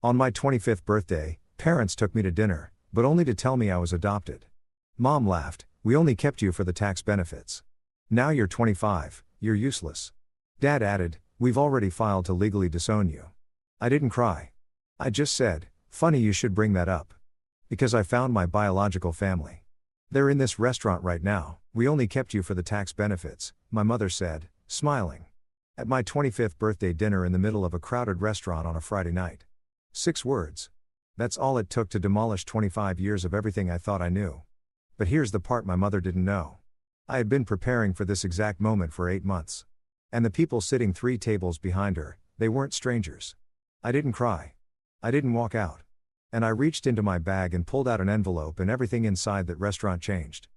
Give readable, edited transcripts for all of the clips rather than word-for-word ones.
On my 25th birthday, parents took me to dinner, but only to tell me I was adopted. Mom laughed, "We only kept you for the tax benefits. Now you're 25, you're useless." Dad added, "We've already filed to legally disown you." I didn't cry. I just said, "Funny you should bring that up. Because I found my biological family. They're in this restaurant right now. We only kept you for the tax benefits," my mother said, smiling. At my 25th birthday dinner in the middle of a crowded restaurant on a Friday night. 6 words. That's all it took to demolish 25 years of everything I thought I knew. But here's the part my mother didn't know. I had been preparing for this exact moment for 8 months. And the people sitting 3 tables behind her, they weren't strangers. I didn't cry. I didn't walk out. And I reached into my bag and pulled out an envelope, and everything inside that restaurant changed.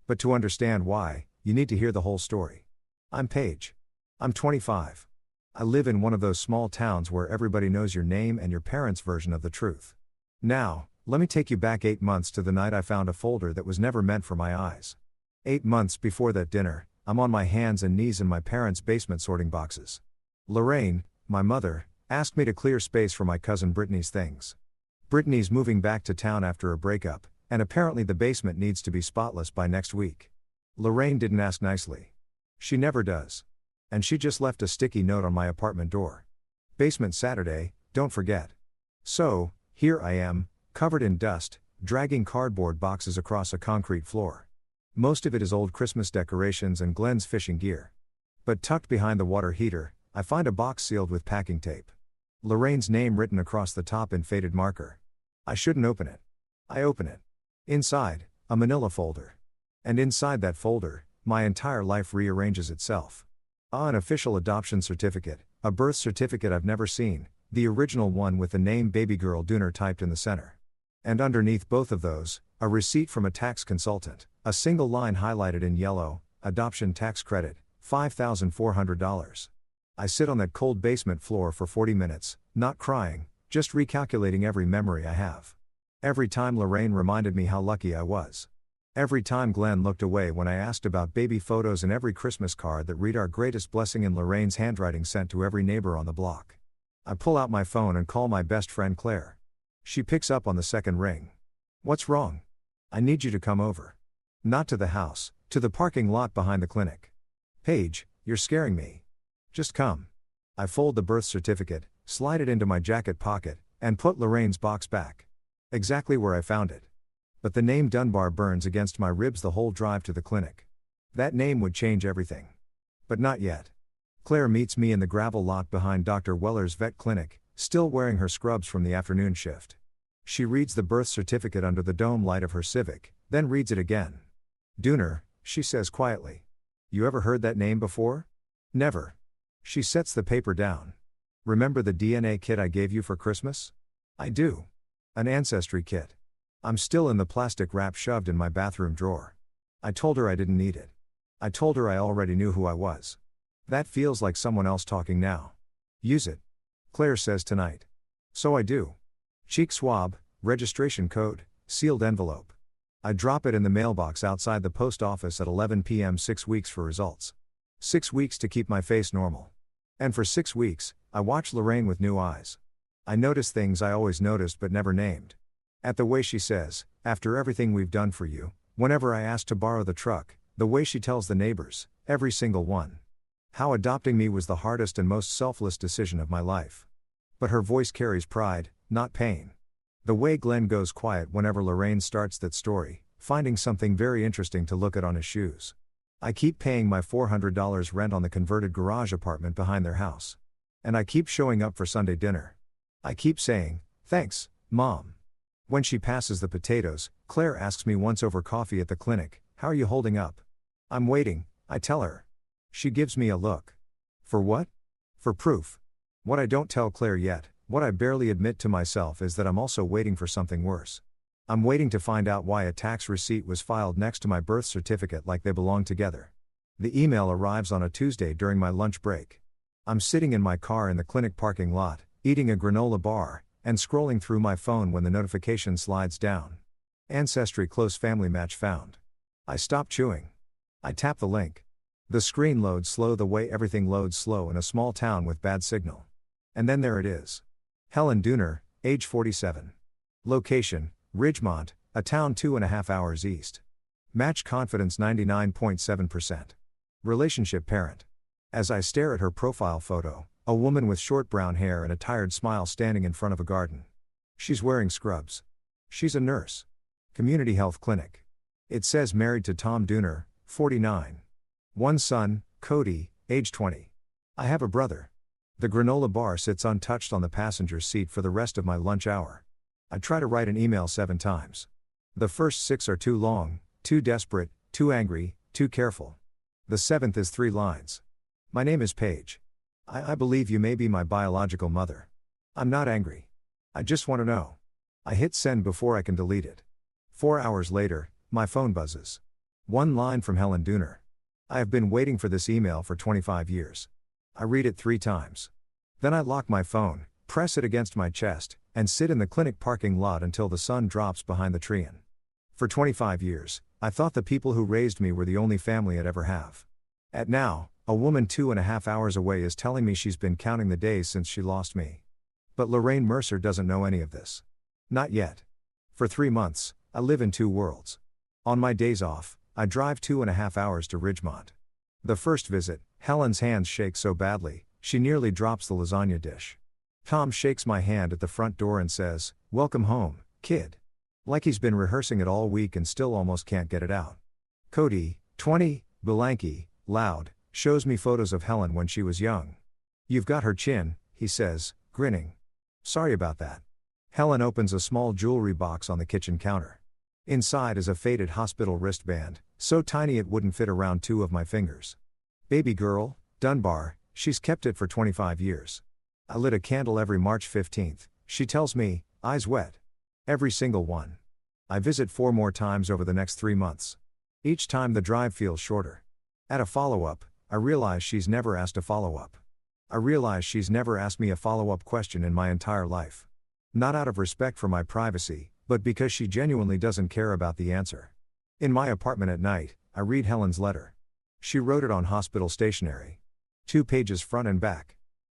But to understand why, you need to hear the whole story. I'm Paige. I'm 25. I live in one of those small towns where everybody knows your name and your parents' version of the truth. Now, let me take you back 8 months to the night I found a folder that was never meant for my eyes. 8 months before that dinner, I'm on my hands and knees in my parents' basement sorting boxes. Lorraine, my mother, asked me to clear space for my cousin Brittany's things. Brittany's moving back to town after a breakup, and apparently the basement needs to be spotless by next week. Lorraine didn't ask nicely. She never does. And she just left a sticky note on my apartment door. "Basement Saturday, don't forget." So, here I am, covered in dust, dragging cardboard boxes across a concrete floor. Most of it is old Christmas decorations and Glenn's fishing gear. But tucked behind the water heater, I find a box sealed with packing tape. Lorraine's name written across the top in faded marker. I shouldn't open it. I open it. Inside, a manila folder. And inside that folder, my entire life rearranges itself. An official adoption certificate, a birth certificate I've never seen, the original one with the name Baby Girl Dooner typed in the center. And underneath both of those, a receipt from a tax consultant, a single line highlighted in yellow, adoption tax credit, $5,400. I sit on that cold basement floor for 40 minutes, not crying, just recalculating every memory I have. Every time Lorraine reminded me how lucky I was. Every time Glenn looked away when I asked about baby photos, and every Christmas card that read "Our greatest blessing" in Lorraine's handwriting sent to every neighbor on the block. I pull out my phone and call my best friend Claire. She picks up on the second ring. "What's wrong?" "I need you to come over." "Not to the house, to the parking lot behind the clinic." "Paige, you're scaring me." "Just come." I fold the birth certificate, slide it into my jacket pocket, and put Lorraine's box back. Exactly where I found it. But the name Dunbar burns against my ribs the whole drive to the clinic. That name would change everything. But not yet. Claire meets me in the gravel lot behind Dr. Weller's vet clinic, still wearing her scrubs from the afternoon shift. She reads the birth certificate under the dome light of her Civic, then reads it again. "Dooner," she says quietly. "You ever heard that name before?" "Never." She sets the paper down. "Remember the DNA kit I gave you for Christmas?" "I do." "An ancestry kit." I'm still in the plastic wrap shoved in my bathroom drawer. I told her I didn't need it. I told her I already knew who I was. That feels like someone else talking now. "Use it," Claire says tonight. So I do. Cheek swab, registration code, sealed envelope. I drop it in the mailbox outside the post office at 11 p.m. 6 weeks for results. 6 weeks to keep my face normal. And for 6 weeks, I watch Lorraine with new eyes. I notice things I always noticed but never named. At the way she says, "After everything we've done for you," whenever I ask to borrow the truck, the way she tells the neighbors, every single one, how adopting me was the hardest and most selfless decision of my life. But her voice carries pride, not pain. The way Glenn goes quiet whenever Lorraine starts that story, finding something very interesting to look at on his shoes. I keep paying my $400 rent on the converted garage apartment behind their house. And I keep showing up for Sunday dinner. I keep saying, "Thanks, Mom." When she passes the potatoes, Claire asks me once over coffee at the clinic, "How are you holding up?" "I'm waiting," I tell her. She gives me a look. For what? For proof. What I don't tell Claire yet, what I barely admit to myself, is that I'm also waiting for something worse. I'm waiting to find out why a tax receipt was filed next to my birth certificate like they belong together. The email arrives on a Tuesday during my lunch break. I'm sitting in my car in the clinic parking lot, eating a granola bar, and scrolling through my phone when the notification slides down. Ancestry close family match found. I stop chewing. I tap the link. The screen loads slow the way everything loads slow in a small town with bad signal. And then there it is. Helen Dooner, age 47. Location, Ridgemont, a town 2.5 hours east. Match confidence 99.7%. Relationship parent. As I stare at her profile photo, a woman with short brown hair and a tired smile standing in front of a garden. She's wearing scrubs. She's a nurse. Community health clinic. It says married to Tom Dooner, 49. One son, Cody, age 20. I have a brother. The granola bar sits untouched on the passenger's seat for the rest of my lunch hour. I try to write an email 7 times. The first 6 are too long, too desperate, too angry, too careful. The 7th is 3 lines. My name is Paige. I believe you may be my biological mother. I'm not angry. I just want to know. I hit send before I can delete it. 4 hours later, my phone buzzes. One line from Helen Dooner. I have been waiting for this email for 25 years. I read it 3 times. Then I lock my phone, press it against my chest, and sit in the clinic parking lot until the sun drops behind the tree. For 25 years, I thought the people who raised me were the only family I'd ever have. At now, a woman 2.5 hours away is telling me she's been counting the days since she lost me. But Lorraine Mercer doesn't know any of this. Not yet. For 3 months, I live in 2 worlds. On my days off, I drive 2.5 hours to Ridgemont. The first visit, Helen's hands shake so badly, she nearly drops the lasagna dish. Tom shakes my hand at the front door and says, "Welcome home, kid." Like he's been rehearsing it all week and still almost can't get it out. Cody, 20, Belanky, loud, shows me photos of Helen when she was young. "You've got her chin," he says, grinning. "Sorry about that." Helen opens a small jewelry box on the kitchen counter. Inside is a faded hospital wristband, so tiny it wouldn't fit around 2 of my fingers. "Baby girl, Dunbar, she's kept it for 25 years. I lit a candle every March 15th, she tells me, eyes wet. Every single one. I visit 4 more times over the next 3 months. Each time the drive feels shorter. At a follow-up, I realize she's never asked a follow-up. I realize she's never asked me a follow-up question in my entire life. Not out of respect for my privacy, but because she genuinely doesn't care about the answer. In my apartment at night, I read Helen's letter. She wrote it on hospital stationery. 2 pages front and back.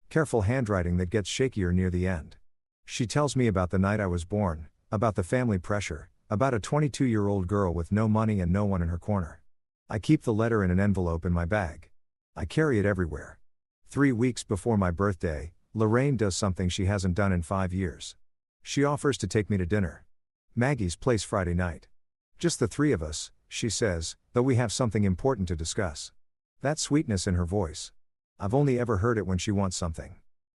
Careful handwriting that gets shakier near the end. She tells me about the night I was born, about the family pressure, about a 22-year-old girl with no money and no one in her corner. I keep the letter in an envelope in my bag. I carry it everywhere. 3 weeks before my birthday, Lorraine does something she hasn't done in 5 years. She offers to take me to dinner. Maggie's place Friday night. Just the 3 of us, she says, though we have something important to discuss. That sweetness in her voice. I've only ever heard it when she wants something.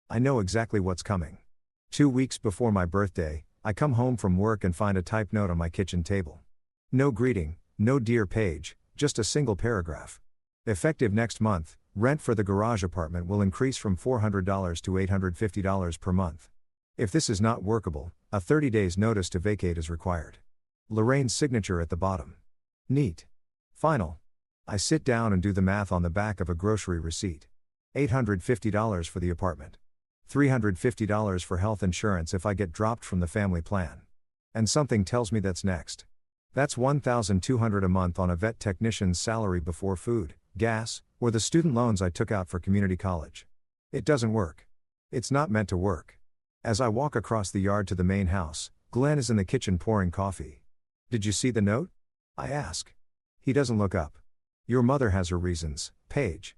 I know exactly what's coming. 2 weeks before my birthday, I come home from work and find a typed note on my kitchen table. No greeting, no dear Paige, just a single paragraph. Effective next month, rent for the garage apartment will increase from $400 to $850 per month. If this is not workable, a 30 days notice to vacate is required. Lorraine's signature at the bottom. Neat. Final. I sit down and do the math on the back of a grocery receipt. $850 for the apartment. $350 for health insurance if I get dropped from the family plan. And something tells me that's next. That's $1,200 a month on a vet technician's salary before food, gas, or the student loans I took out for community college. It doesn't work. It's not meant to work. As I walk across the yard to the main house, Glenn is in the kitchen pouring coffee. "Did you see the note?" I ask. He doesn't look up. "Your mother has her reasons, Paige.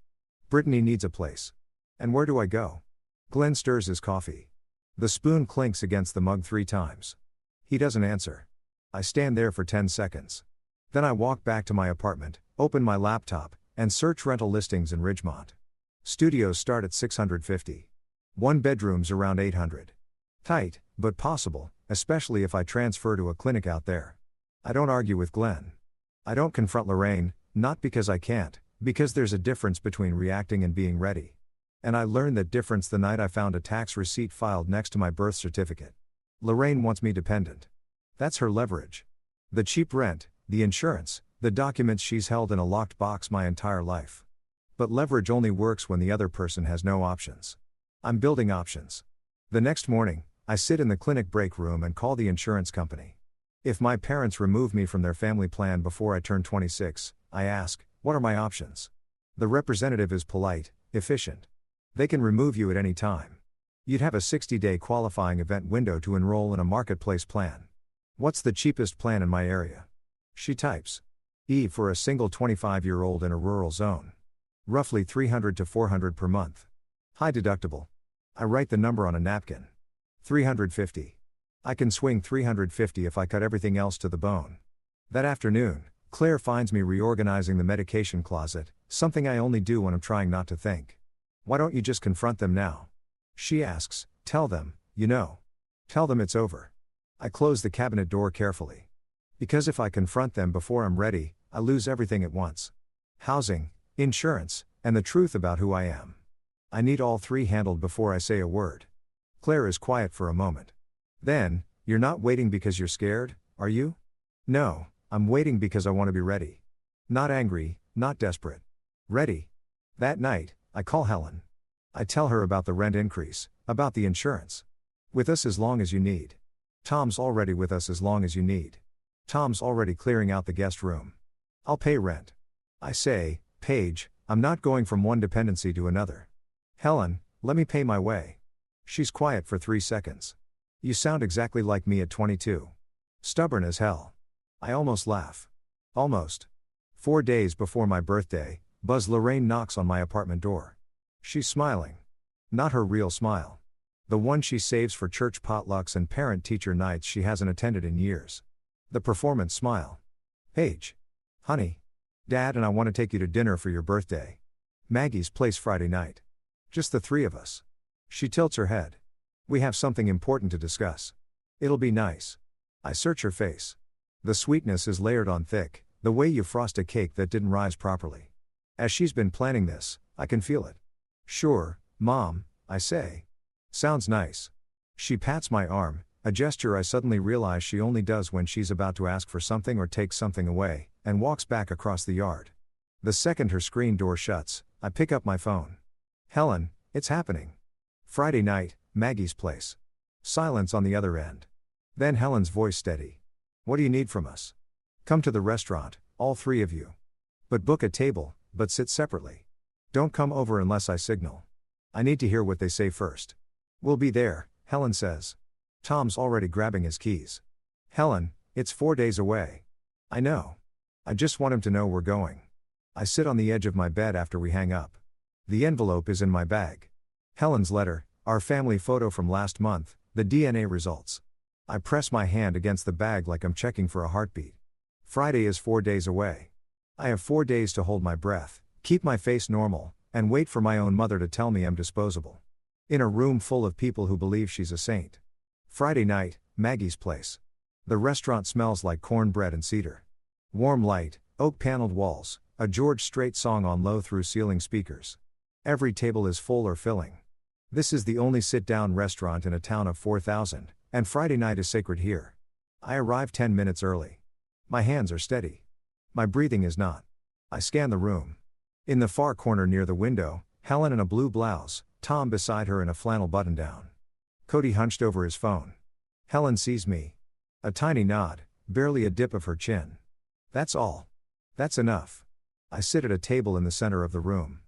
Brittany needs a place. And where do I go?" Glenn stirs his coffee. The spoon clinks against the mug 3 times. He doesn't answer. I stand there for 10 seconds. Then I walk back to my apartment, open my laptop, and search rental listings in Ridgemont. Studios start at $650. 1 bedrooms around $800. Tight, but possible, especially if I transfer to a clinic out there. I don't argue with Glenn. I don't confront Lorraine, not because I can't, because there's a difference between reacting and being ready. And I learned that difference the night I found a tax receipt filed next to my birth certificate. Lorraine wants me dependent. That's her leverage. The cheap rent, the insurance, the documents she's held in a locked box my entire life. But leverage only works when the other person has no options. I'm building options. The next morning, I sit in the clinic break room and call the insurance company. If my parents remove me from their family plan before I turn 26, I ask, what are my options? The representative is polite, efficient. They can remove you at any time. You'd have a 60-day qualifying event window to enroll in a marketplace plan. What's the cheapest plan in my area? She types. For a single 25-year-old in a rural zone. Roughly $300 to $400 per month. High deductible. I write the number on a napkin. $350. I can swing $350 if I cut everything else to the bone. That afternoon, Claire finds me reorganizing the medication closet, something I only do when I'm trying not to think. Why don't you just confront them now? She asks. Tell them, Tell them it's over. I close the cabinet door carefully. Because if I confront them before I'm ready, I lose everything at once. Housing, insurance, and the truth about who I am. I need all three handled before I say a word. Claire is quiet for a moment. Then, you're not waiting because you're scared, are you? No, I'm waiting because I want to be ready. Not angry, not desperate. Ready. That night, I call Helen. I tell her about the rent increase, about the insurance. With us as long as you need. Tom's already with us as long as you need. Tom's already clearing out the guest room. I'll pay rent. I say, Paige, I'm not going from one dependency to another. Helen, let me pay my way. She's quiet for 3 seconds. You sound exactly like me at 22. Stubborn as hell. I almost laugh. Almost. 4 days before my birthday, Buzz Lorraine knocks on my apartment door. She's smiling. Not her real smile. The one she saves for church potlucks and parent-teacher nights she hasn't attended in years. The performance smile. Paige. Honey. Dad and I want to take you to dinner for your birthday. Maggie's place Friday night. Just the three of us. She tilts her head. We have something important to discuss. It'll be nice. I search her face. The sweetness is layered on thick, the way you frost a cake that didn't rise properly. As she's been planning this, I can feel it. Sure, Mom, I say. Sounds nice. She pats my arm, a gesture I suddenly realize she only does when she's about to ask for something or take something away, and walks back across the yard. The second her screen door shuts, I pick up my phone. Helen, it's happening. Friday night, Maggie's place. Silence on the other end. Then Helen's voice steady. What do you need from us? Come to the restaurant, all three of you. But book a table, but sit separately. Don't come over unless I signal. I need to hear what they say first. We'll be there, Helen says. Tom's already grabbing his keys. Helen, it's 4 days away. I know. I just want him to know we're going. I sit on the edge of my bed after we hang up. The envelope is in my bag. Helen's letter, our family photo from last month, the DNA results. I press my hand against the bag like I'm checking for a heartbeat. Friday is 4 days away. I have 4 days to hold my breath, keep my face normal, and wait for my own mother to tell me I'm disposable. In a room full of people who believe she's a saint. Friday night, Maggie's place. The restaurant smells like cornbread and cedar. Warm light, oak-paneled walls, a George Strait song on low-through-ceiling speakers. Every table is full or filling. This is the only sit-down restaurant in a town of 4,000, and Friday night is sacred here. I arrive 10 minutes early. My hands are steady. My breathing is not. I scan the room. In the far corner near the window, Helen in a blue blouse, Tom beside her in a flannel button-down. Cody hunched over his phone. Helen sees me. A tiny nod, barely a dip of her chin. That's all. That's enough. I sit at a table in the center of the room.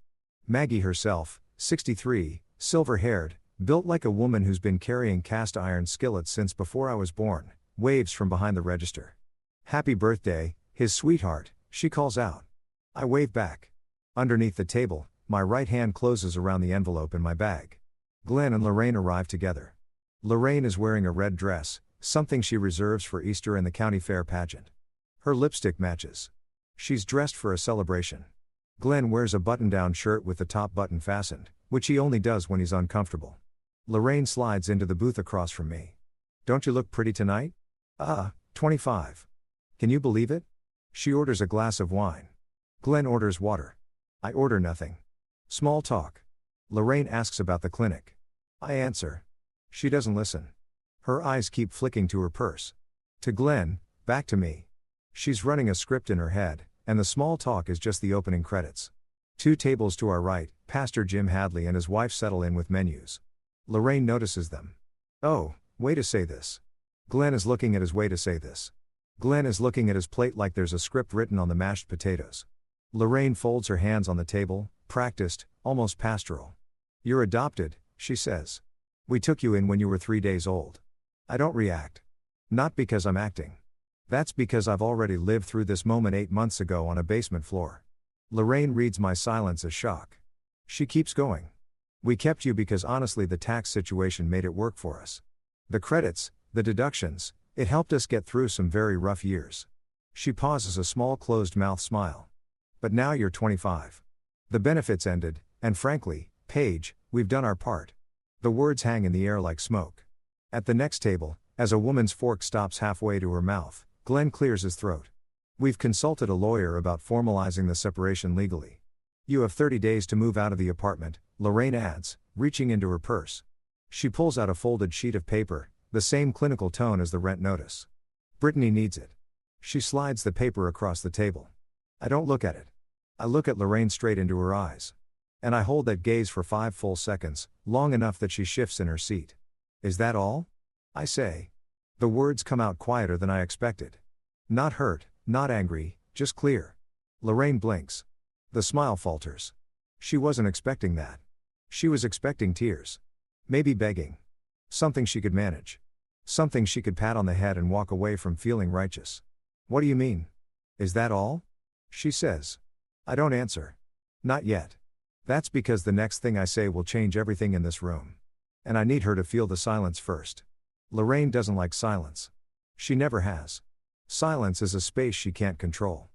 Maggie herself, 63, silver-haired, built like a woman who's been carrying cast-iron skillets since before I was born, waves from behind the register. Happy birthday, his sweetheart, she calls out. I wave back. Underneath the table, my right hand closes around the envelope in my bag. Glenn and Lorraine arrive together. Lorraine is wearing a red dress, something she reserves for Easter and the county fair pageant. Her lipstick matches. She's dressed for a celebration. Glenn wears a button-down shirt with the top button fastened, which he only does when he's uncomfortable. Lorraine slides into the booth across from me. Don't you look pretty tonight? 25. Can you believe it? She orders a glass of wine. Glenn orders water. I order nothing. Small talk. Lorraine asks about the clinic. I answer. She doesn't listen. Her eyes keep flicking to her purse. To Glenn, back to me. She's running a script in her head, and the small talk is just the opening credits. 2 tables to our right, Pastor Jim Hadley and his wife settle in with menus. Lorraine notices them. Oh, way to say this. Glenn is looking at his way to say this. Glenn is looking at his plate like there's a script written on the mashed potatoes. Lorraine folds her hands on the table, practiced, almost pastoral. You're adopted, she says. We took you in when you were 3 days old. I don't react. Not because I'm acting. That's because I've already lived through this moment 8 months ago on a basement floor. Lorraine reads my silence as shock. She keeps going. We kept you because honestly the tax situation made it work for us. The credits, the deductions, it helped us get through some very rough years. She pauses, a small closed-mouth smile. But now you're 25. The benefits ended, and frankly, Paige, we've done our part. The words hang in the air like smoke. At the next table, as a woman's fork stops halfway to her mouth, Glenn clears his throat. We've consulted a lawyer about formalizing the separation legally. You have 30 days to move out of the apartment, Lorraine adds, reaching into her purse. She pulls out a folded sheet of paper, the same clinical tone as the rent notice. Brittany needs it. She slides the paper across the table. I don't look at it. I look at Lorraine straight into her eyes. And I hold that gaze for 5 full seconds, long enough that she shifts in her seat. Is that all? I say. The words come out quieter than I expected. Not hurt, not angry, just clear. Lorraine blinks. The smile falters. She wasn't expecting that. She was expecting tears. Maybe begging. Something she could manage. Something she could pat on the head and walk away from feeling righteous. What do you mean? Is that all? She says. I don't answer. Not yet. That's because the next thing I say will change everything in this room. And I need her to feel the silence first. Lorraine doesn't like silence. She never has. Silence is a space she can't control.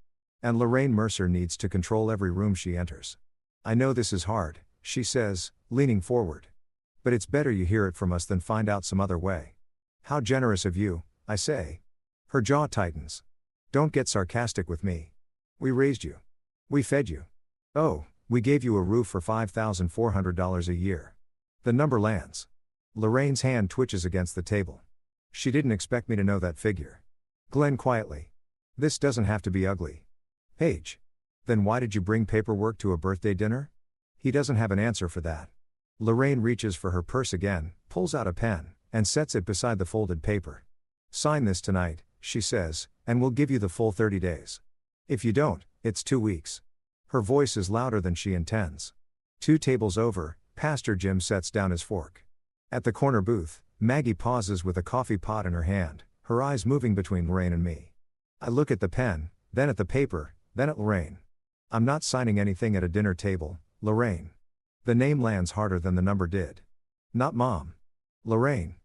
And Lorraine Mercer needs to control every room she enters. I know this is hard, she says, leaning forward. But it's better you hear it from us than find out some other way. How generous of you, I say. Her jaw tightens. Don't get sarcastic with me. We raised you. We fed you. Oh, we gave you a roof for $5,400 a year. The number lands. Lorraine's hand twitches against the table. She didn't expect me to know that figure. Glenn quietly. This doesn't have to be ugly. Paige. Then why did you bring paperwork to a birthday dinner? He doesn't have an answer for that. Lorraine reaches for her purse again, pulls out a pen, and sets it beside the folded paper. Sign this tonight, she says, and we'll give you the full 30 days. If you don't, it's 2 weeks. Her voice is louder than she intends. 2 tables over, Pastor Jim sets down his fork. At the corner booth, Maggie pauses with a coffee pot in her hand, her eyes moving between Lorraine and me. I look at the pen, then at the paper, then at Lorraine. I'm not signing anything at a dinner table, Lorraine. The name lands harder than the number did. Not Mom. Lorraine.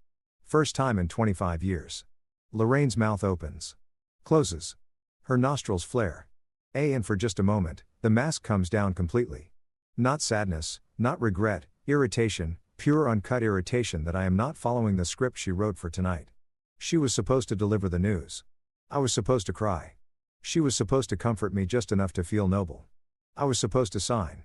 First time in 25 years. Lorraine's mouth opens. Closes. Her nostrils flare. And for just a moment, the mask comes down completely. Not sadness, not regret, irritation, pure uncut irritation that I am not following the script she wrote for tonight. She was supposed to deliver the news. I was supposed to cry. She was supposed to comfort me just enough to feel noble. I was supposed to sign.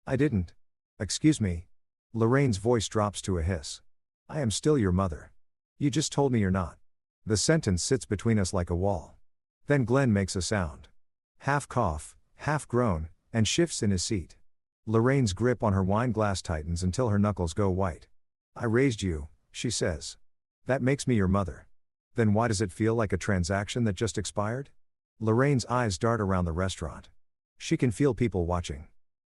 I didn't. Excuse me. Lorraine's voice drops to a hiss. I am still your mother. You just told me you're not. The sentence sits between us like a wall. Then Glenn makes a sound. Half cough, half groan, and shifts in his seat. Lorraine's grip on her wine glass tightens until her knuckles go white. I raised you, she says. That makes me your mother. Then why does it feel like a transaction that just expired? Lorraine's eyes dart around the restaurant. She can feel people watching.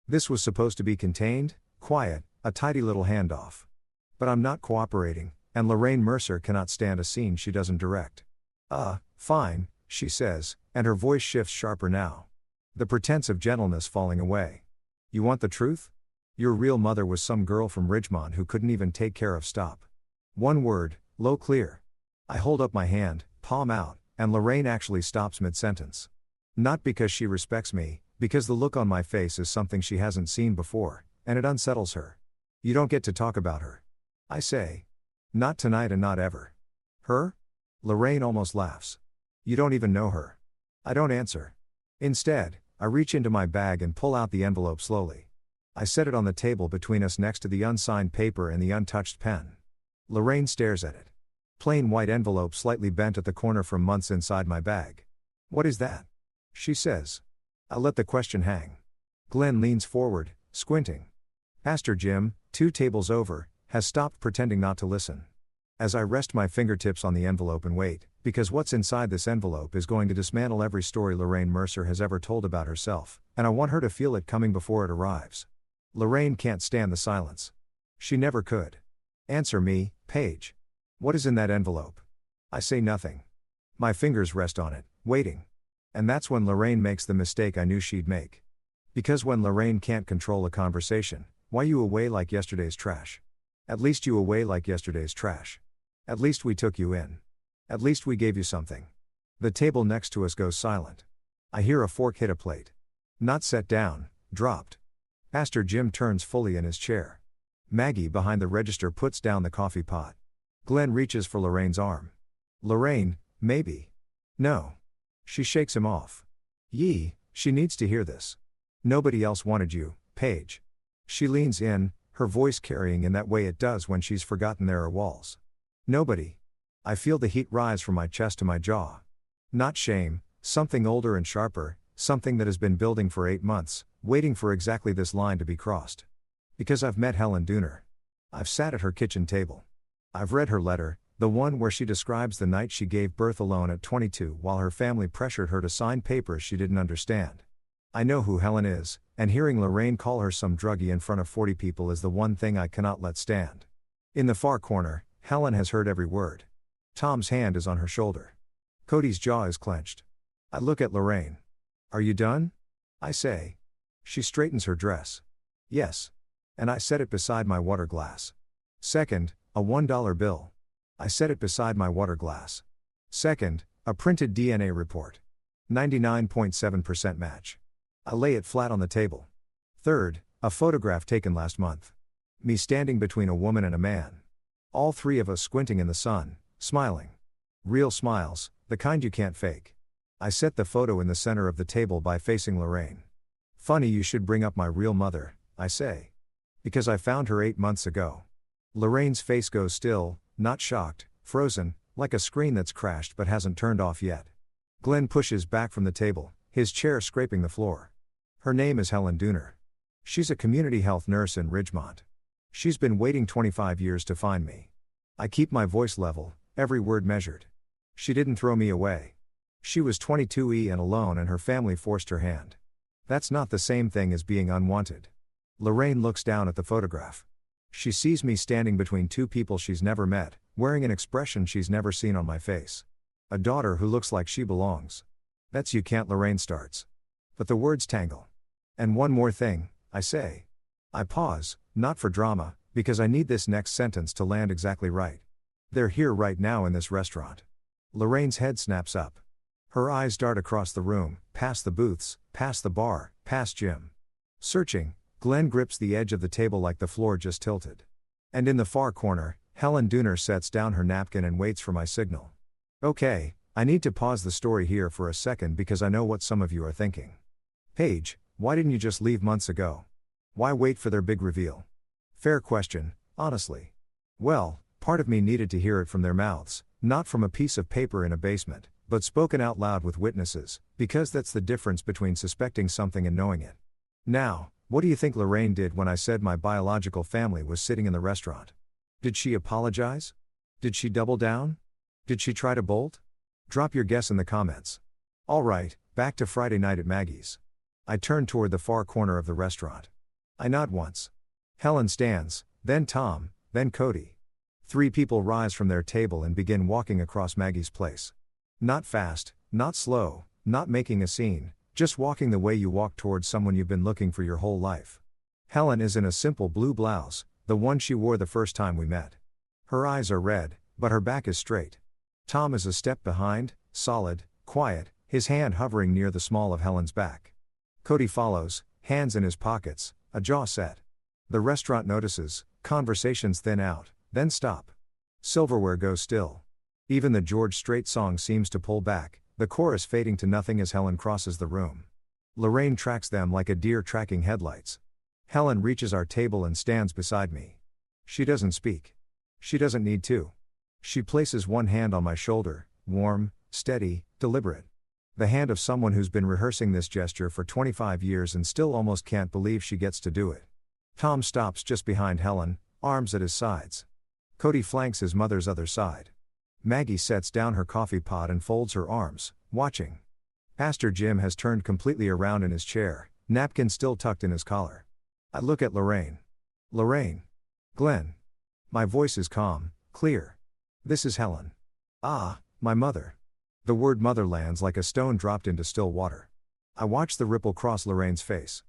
This was supposed to be contained, quiet, a tidy little handoff. But I'm not cooperating, and Lorraine Mercer cannot stand a scene she doesn't direct. Fine, she says, and her voice shifts sharper now. The pretense of gentleness falling away. You want the truth? Your real mother was some girl from Ridgemont who couldn't even take care of stop. One word, low clear. I hold up my hand, palm out, and Lorraine actually stops mid-sentence. Not because she respects me, because the look on my face is something she hasn't seen before, and it unsettles her. You don't get to talk about her. I say. Not tonight and not ever. Her? Lorraine almost laughs. You don't even know her. I don't answer. Instead, I reach into my bag and pull out the envelope slowly. I set it on the table between us next to the unsigned paper and the untouched pen. Lorraine stares at it. Plain white envelope slightly bent at the corner from months inside my bag. What is that? She says. I let the question hang. Glenn leans forward, squinting. Pastor Jim, 2 tables over, has stopped pretending not to listen. As I rest my fingertips on the envelope and wait, because what's inside this envelope is going to dismantle every story Lorraine Mercer has ever told about herself, and I want her to feel it coming before it arrives. Lorraine can't stand the silence. She never could. Answer me, Paige. What is in that envelope? I say nothing. My fingers rest on it, waiting. And that's when Lorraine makes the mistake I knew she'd make. Because when Lorraine can't control a conversation, why you away like yesterday's trash? At least you away like yesterday's trash. At least we took you in. At least we gave you something. The table next to us goes silent. I hear a fork hit a plate. Not set down, dropped. Pastor Jim turns fully in his chair. Maggie behind the register puts down the coffee pot. Glenn reaches for Lorraine's arm. Lorraine, maybe. No. She shakes him off. Yee, she needs to hear this. Nobody else wanted you, Paige. She leans in, her voice carrying in that way it does when she's forgotten there are walls. Nobody. I feel the heat rise from my chest to my jaw. Not shame, something older and sharper, something that has been building for 8 months, waiting for exactly this line to be crossed. Because I've met Helen Dooner. I've sat at her kitchen table. I've read her letter, the one where she describes the night she gave birth alone at 22 while her family pressured her to sign papers she didn't understand. I know who Helen is, and hearing Lorraine call her some druggie in front of 40 people is the one thing I cannot let stand. In the far corner, Helen has heard every word. Tom's hand is on her shoulder. Cody's jaw is clenched. I look at Lorraine. Are you done? I say. She straightens her dress. Yes. And I set it beside my water glass. Second, a $1 bill. I set it beside my water glass. Second, a printed DNA report. 99.7% match. I lay it flat on the table. Third, a photograph taken last month. Me standing between a woman and a man. All three of us squinting in the sun, smiling. Real smiles, the kind you can't fake. I set the photo in the center of the table by facing Lorraine. Funny you should bring up my real mother, I say. Because I found her 8 months ago. Lorraine's face goes still, not shocked, frozen, like a screen that's crashed but hasn't turned off yet. Glenn pushes back from the table, his chair scraping the floor. Her name is Helen Dooner. She's a community health nurse in Ridgemont. She's been waiting 25 years to find me. I keep my voice level, every word measured. She didn't throw me away. She was 22 and alone and her family forced her hand. That's not the same thing as being unwanted. Lorraine looks down at the photograph. She sees me standing between two people she's never met, wearing an expression she's never seen on my face. A daughter who looks like she belongs. That's you can't, Lorraine starts. But the words tangle. And one more thing, I say. I pause, not for drama, because I need this next sentence to land exactly right. They're here right now in this restaurant. Lorraine's head snaps up. Her eyes dart across the room, past the booths, past the bar, past Jim. Searching, Glenn grips the edge of the table like the floor just tilted. And in the far corner, Helen Dooner sets down her napkin and waits for my signal. Okay, I need to pause the story here for a second because I know what some of you are thinking. Paige, why didn't you just leave months ago? Why wait for their big reveal? Fair question, honestly. Well, part of me needed to hear it from their mouths, not from a piece of paper in a basement, but spoken out loud with witnesses, because that's the difference between suspecting something and knowing it. Now, what do you think Lorraine did when I said my biological family was sitting in the restaurant? Did she apologize? Did she double down? Did she try to bolt? Drop your guess in the comments. Alright, back to Friday night at Maggie's. I turn toward the far corner of the restaurant. I nod once. Helen stands, then Tom, then Cody. 3 people rise from their table and begin walking across Maggie's place. Not fast, not slow, not making a scene, just walking the way you walk towards someone you've been looking for your whole life. Helen is in a simple blue blouse, the one she wore the first time we met. Her eyes are red, but her back is straight. Tom is a step behind, solid, quiet, his hand hovering near the small of Helen's back. Cody follows, hands in his pockets, a jaw set. The restaurant notices, conversations thin out, then stop. Silverware goes still. Even the George Strait song seems to pull back, the chorus fading to nothing as Helen crosses the room. Lorraine tracks them like a deer tracking headlights. Helen reaches our table and stands beside me. She doesn't speak. She doesn't need to. She places one hand on my shoulder, warm, steady, deliberate. The hand of someone who's been rehearsing this gesture for 25 years and still almost can't believe she gets to do it. Tom stops just behind Helen, arms at his sides. Cody flanks his mother's other side. Maggie sets down her coffee pot and folds her arms, watching. Pastor Jim has turned completely around in his chair, napkin still tucked in his collar. I look at Lorraine. Lorraine. Glenn. My voice is calm, clear. This is Helen. Ah, my mother. The word mother lands like a stone dropped into still water. I watch the ripple cross Lorraine's face.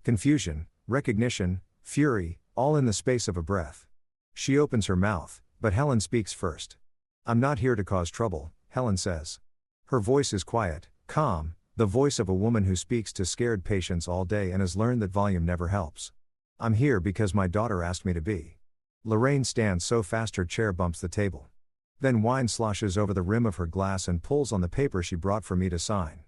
Confusion, recognition, fury, all in the space of a breath. She opens her mouth, but Helen speaks first. I'm not here to cause trouble, Helen says. Her voice is quiet, calm, the voice of a woman who speaks to scared patients all day and has learned that volume never helps. I'm here because my daughter asked me to be. Lorraine stands so fast her chair bumps the table. Then wine sloshes over the rim of her glass and pulls on the paper she brought for me to sign.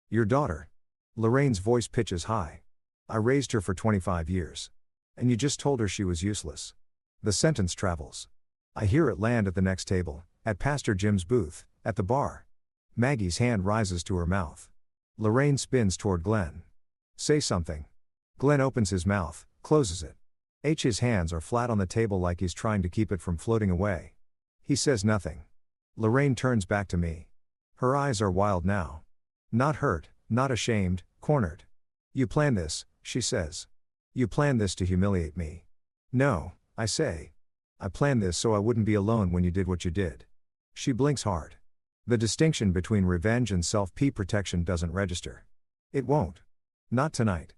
Your daughter. Lorraine's voice pitches high. I raised her for 25 years. And you just told her she was useless. The sentence travels. I hear it land at the next table, at Pastor Jim's booth, at the bar. Maggie's hand rises to her mouth. Lorraine spins toward Glenn. Say something. Glenn opens his mouth, closes it. His hands are flat on the table like he's trying to keep it from floating away. He says nothing. Lorraine turns back to me. Her eyes are wild now. Not hurt, not ashamed, cornered. You planned this, she says. You planned this to humiliate me. No, I say. I planned this so I wouldn't be alone when you did what you did. She blinks hard. The distinction between revenge and self-protection doesn't register. It won't. Not tonight.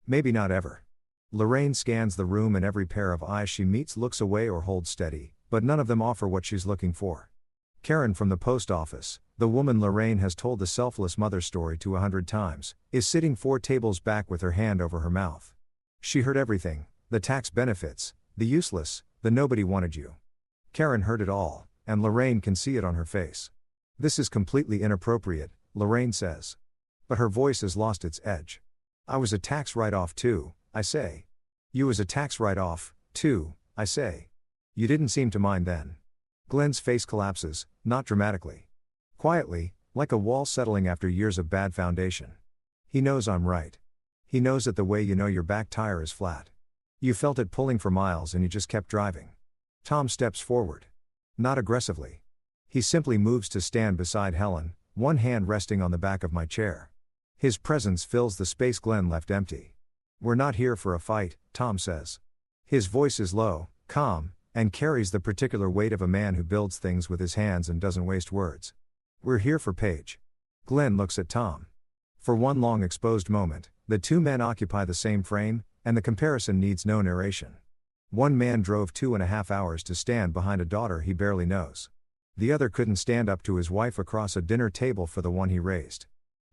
Maybe not ever. Lorraine scans the room and every pair of eyes she meets looks away or holds steady, but none of them offer what she's looking for. Karen from the post office, the woman Lorraine has told the selfless mother story to 100 times, is sitting 4 tables back with her hand over her mouth. She heard everything, the tax benefits, the useless, the nobody wanted you. Karen heard it all, and Lorraine can see it on her face. This is completely inappropriate, Lorraine says. But her voice has lost its edge. I was a tax write-off too, I say. You was a tax write-off, too, I say. You didn't seem to mind then. Glenn's face collapses, not dramatically. Quietly, like a wall settling after years of bad foundation. He knows I'm right. He knows it the way you know your back tire is flat. You felt it pulling for miles and you just kept driving. Tom steps forward. Not aggressively. He simply moves to stand beside Helen, one hand resting on the back of my chair. His presence fills the space Glenn left empty. We're not here for a fight, Tom says. His voice is low, calm, and carries the particular weight of a man who builds things with his hands and doesn't waste words. We're here for Paige. Glenn looks at Tom. For one long exposed moment, the two men occupy the same frame, and the comparison needs no narration. One man drove 2.5 hours to stand behind a daughter he barely knows. The other couldn't stand up to his wife across a dinner table for the one he raised.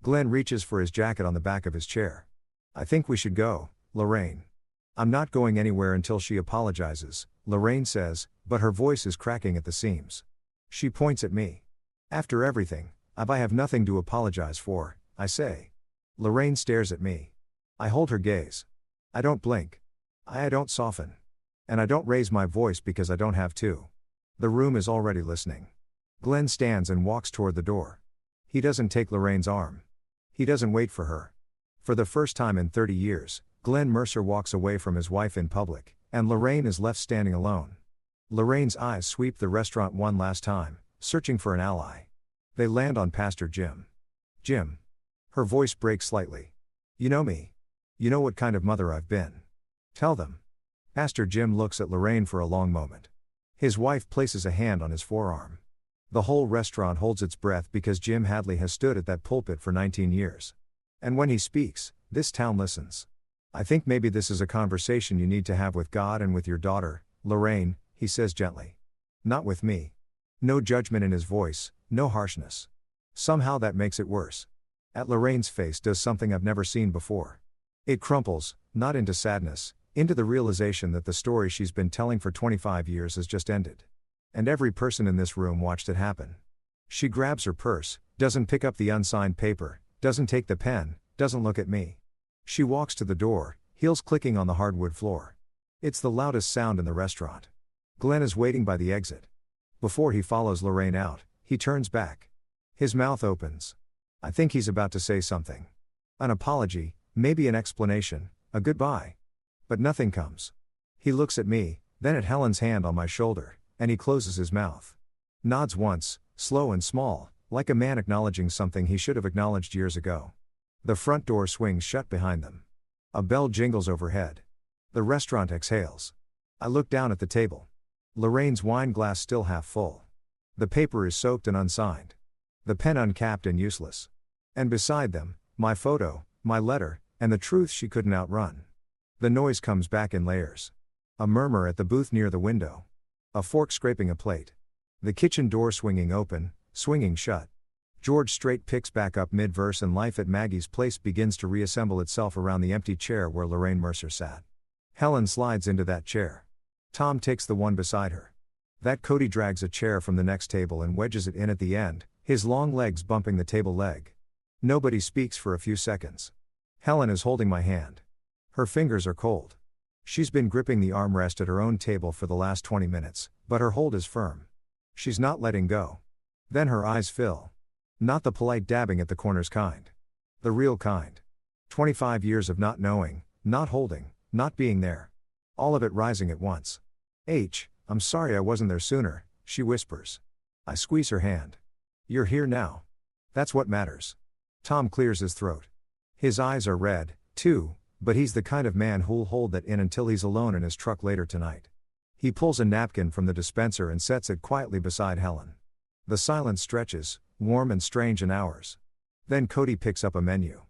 Glenn reaches for his jacket on the back of his chair. I think we should go, Lorraine. I'm not going anywhere until she apologizes, Lorraine says, but her voice is cracking at the seams. She points at me. After everything, I have nothing to apologize for, I say. Lorraine stares at me. I hold her gaze. I don't blink. I don't soften. And I don't raise my voice because I don't have to. The room is already listening. Glenn stands and walks toward the door. He doesn't take Lorraine's arm. He doesn't wait for her. For the first time in 30 years, Glenn Mercer walks away from his wife in public, and Lorraine is left standing alone. Lorraine's eyes sweep the restaurant one last time, searching for an ally. They land on Pastor Jim. Jim. Her voice breaks slightly. You know me. You know what kind of mother I've been. Tell them. Pastor Jim looks at Lorraine for a long moment. His wife places a hand on his forearm. The whole restaurant holds its breath because Jim Hadley has stood at that pulpit for 19 years. And when he speaks, this town listens. I think maybe this is a conversation you need to have with God and with your daughter, Lorraine, he says gently. Not with me. No judgment in his voice, no harshness. Somehow that makes it worse. At Lorraine's face does something I've never seen before. It crumples, not into sadness, into the realization that the story she's been telling for 25 years has just ended. And every person in this room watched it happen. She grabs her purse, doesn't pick up the unsigned paper, doesn't take the pen, doesn't look at me. She walks to the door, heels clicking on the hardwood floor. It's the loudest sound in the restaurant. Glenn is waiting by the exit. Before he follows Lorraine out, he turns back. His mouth opens. I think he's about to say something. An apology, maybe an explanation, a goodbye. But nothing comes. He looks at me, then at Helen's hand on my shoulder, and he closes his mouth. Nods once, slow and small, like a man acknowledging something he should have acknowledged years ago. The front door swings shut behind them. A bell jingles overhead. The restaurant exhales. I look down at the table. Lorraine's wine glass still half full. The paper is soaked and unsigned. The pen uncapped and useless. And beside them, my photo, my letter, and the truth she couldn't outrun. The noise comes back in layers. A murmur at the booth near the window. A fork scraping a plate. The kitchen door swinging open, swinging shut. George Strait picks back up mid-verse and life at Maggie's place begins to reassemble itself around the empty chair where Lorraine Mercer sat. Helen slides into that chair. Tom takes the one beside her. That Cody drags a chair from the next table and wedges it in at the end, his long legs bumping the table leg. Nobody speaks for a few seconds. Helen is holding my hand. Her fingers are cold. She's been gripping the armrest at her own table for the last 20 minutes, but her hold is firm. She's not letting go. Then her eyes fill. Not the polite dabbing at the corners kind. The real kind. 25 years of not knowing, not holding, not being there. All of it rising at once. I'm sorry I wasn't there sooner, she whispers. I squeeze her hand. You're here now. That's what matters. Tom clears his throat. His eyes are red, too, but he's the kind of man who'll hold that in until he's alone in his truck later tonight. He pulls a napkin from the dispenser and sets it quietly beside Helen. The silence stretches, warm and strange in hours. Then Cody picks up a menu.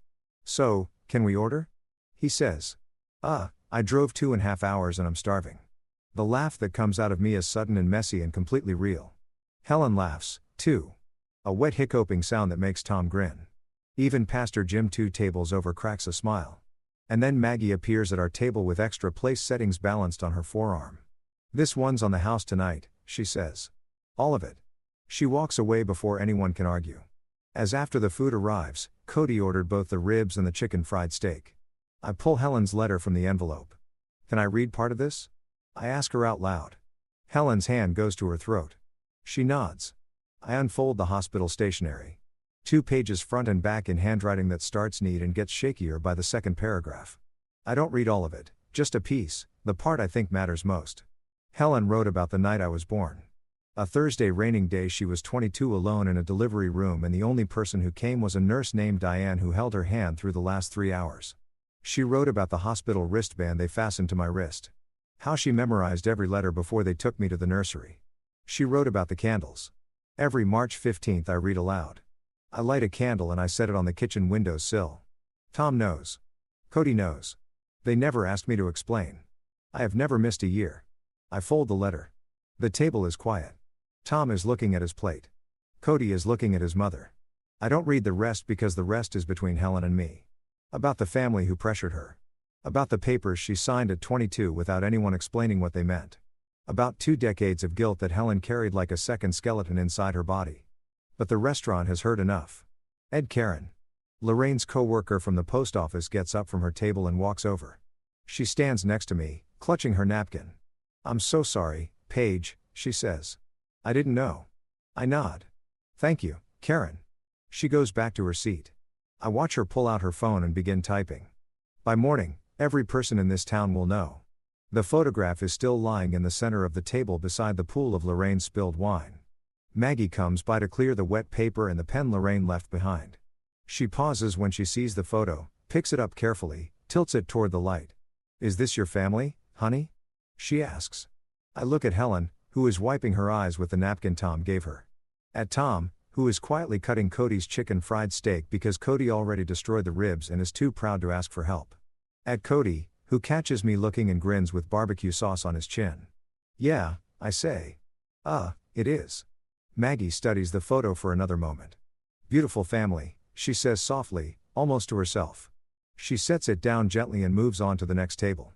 So, can we order? He says. I drove 2.5 hours and I'm starving. The laugh that comes out of me is sudden and messy and completely real. Helen laughs, too. A wet hiccuping sound that makes Tom grin. Even Pastor Jim 2 tables over cracks a smile. And then Maggie appears at our table with extra place settings balanced on her forearm. This one's on the house tonight, she says. All of it. She walks away before anyone can argue. As after the food arrives, Cody ordered both the ribs and the chicken fried steak. I pull Helen's letter from the envelope. Can I read part of this? I ask her out loud. Helen's hand goes to her throat. She nods. I unfold the hospital stationery. 2 pages front and back in handwriting that starts neat and gets shakier by the second paragraph. I don't read all of it, just a piece, the part I think matters most. Helen wrote about the night I was born. A Thursday raining day she was 22 alone in a delivery room and the only person who came was a nurse named Diane who held her hand through the last 3 hours. She wrote about the hospital wristband they fastened to my wrist. How she memorized every letter before they took me to the nursery. She wrote about the candles. Every March 15th I read aloud. I light a candle and I set it on the kitchen window sill. Tom knows. Cody knows. They never asked me to explain. I have never missed a year. I fold the letter. The table is quiet. Tom is looking at his plate. Cody is looking at his mother. I don't read the rest because the rest is between Helen and me. About the family who pressured her. About the papers she signed at 22 without anyone explaining what they meant. About 2 decades of guilt that Helen carried like a second skeleton inside her body. But the restaurant has heard enough. Ed Karen. Lorraine's co-worker from the post office gets up from her table and walks over. She stands next to me, clutching her napkin. I'm so sorry, Paige, she says. I didn't know. I nod. Thank you, Karen. She goes back to her seat. I watch her pull out her phone and begin typing. By morning, every person in this town will know. The photograph is still lying in the center of the table beside the pool of Lorraine's spilled wine. Maggie comes by to clear the wet paper and the pen Lorraine left behind. She pauses when she sees the photo, picks it up carefully, tilts it toward the light. Is this your family, honey? She asks. I look at Helen, who is wiping her eyes with the napkin Tom gave her. At Tom, who is quietly cutting Cody's chicken fried steak because Cody already destroyed the ribs and is too proud to ask for help. At Cody, who catches me looking and grins with barbecue sauce on his chin. Yeah, I say. It is. Maggie studies the photo for another moment. Beautiful family, she says softly, almost to herself. She sets it down gently and moves on to the next table.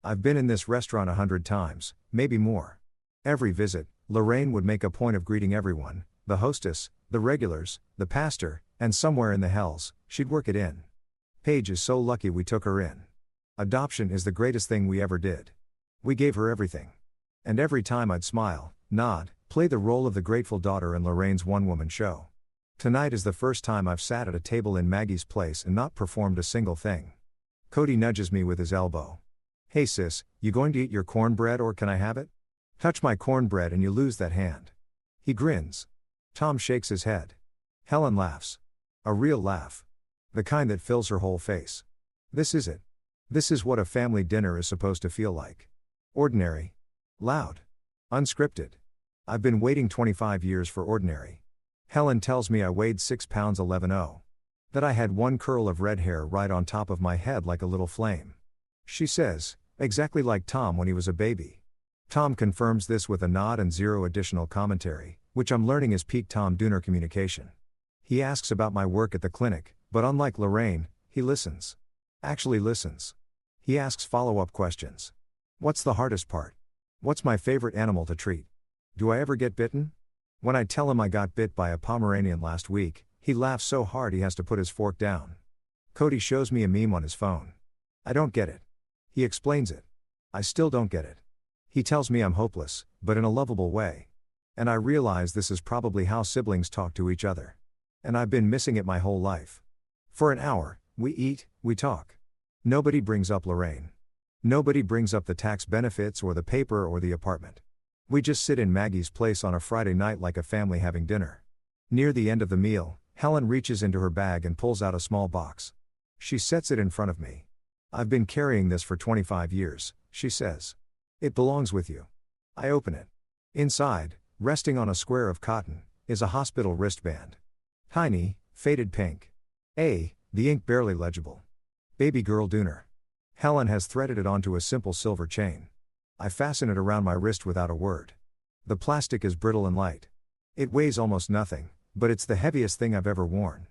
I've been in this restaurant 100 times, maybe more. Every visit, Lorraine would make a point of greeting everyone, the hostess, the regulars, the pastor, and somewhere in the hells, she'd work it in. Paige is so lucky we took her in. Adoption is the greatest thing we ever did. We gave her everything. And every time I'd smile, nod, play the role of the grateful daughter in Lorraine's one-woman show. Tonight is the first time I've sat at a table in Maggie's place and not performed a single thing. Cody nudges me with his elbow. Hey sis, you going to eat your cornbread or can I have it? Touch my cornbread and you lose that hand. He grins. Tom shakes his head. Helen laughs. A real laugh. The kind that fills her whole face. This is it. This is what a family dinner is supposed to feel like. Ordinary. Loud. Unscripted. I've been waiting 25 years for ordinary. Helen tells me I weighed 6 pounds 11 that I had one curl of red hair right on top of my head like a little flame. She says, exactly like Tom when he was a baby. Tom confirms this with a nod and zero additional commentary, which I'm learning is peak Tom Dooner communication. He asks about my work at the clinic, but unlike Lorraine, he listens. Actually listens. He asks follow-up questions. What's the hardest part? What's my favorite animal to treat? Do I ever get bitten? When I tell him I got bit by a Pomeranian last week, he laughs so hard he has to put his fork down. Cody shows me a meme on his phone. I don't get it. He explains it. I still don't get it. He tells me I'm hopeless, but in a lovable way. And I realize this is probably how siblings talk to each other. And I've been missing it my whole life. For an hour, we eat, we talk. Nobody brings up Lorraine. Nobody brings up the tax benefits or the paper or the apartment. We just sit in Maggie's place on a Friday night like a family having dinner. Near the end of the meal, Helen reaches into her bag and pulls out a small box. She sets it in front of me. I've been carrying this for 25 years, she says. It belongs with you. I open it. Inside, resting on a square of cotton, is a hospital wristband. Tiny, faded pink. The ink barely legible. Baby girl Dooner. Helen has threaded it onto a simple silver chain. I fasten it around my wrist without a word. The plastic is brittle and light. It weighs almost nothing, but it's the heaviest thing I've ever worn.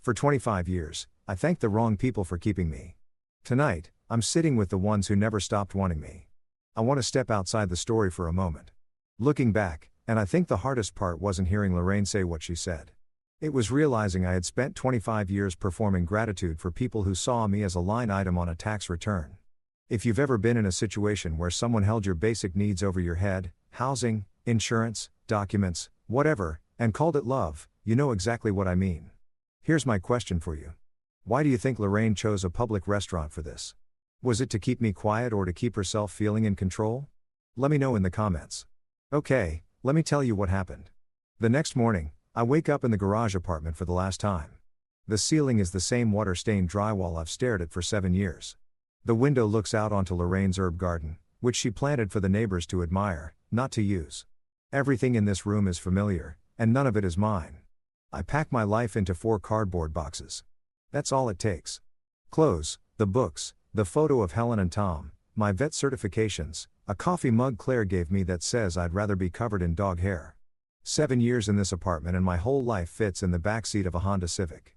For 25 years, I thank the wrong people for keeping me. Tonight, I'm sitting with the ones who never stopped wanting me. I want to step outside the story for a moment. Looking back, and I think the hardest part wasn't hearing Lorraine say what she said. It was realizing I had spent 25 years performing gratitude for people who saw me as a line item on a tax return. If you've ever been in a situation where someone held your basic needs over your head, housing, insurance, documents, whatever, and called it love, you know exactly what I mean. Here's my question for you. Why do you think Lorraine chose a public restaurant for this? Was it to keep me quiet or to keep herself feeling in control? Let me know in the comments. Okay, let me tell you what happened. The next morning, I wake up in the garage apartment for the last time. The ceiling is the same water-stained drywall I've stared at for 7 years. The window looks out onto Lorraine's herb garden, which she planted for the neighbors to admire, not to use. Everything in this room is familiar, and none of it is mine. I pack my life into 4 cardboard boxes. That's all it takes. Clothes, the books, the photo of Helen and Tom, my vet certifications, a coffee mug Claire gave me that says I'd rather be covered in dog hair. 7 years in this apartment and my whole life fits in the backseat of a Honda Civic.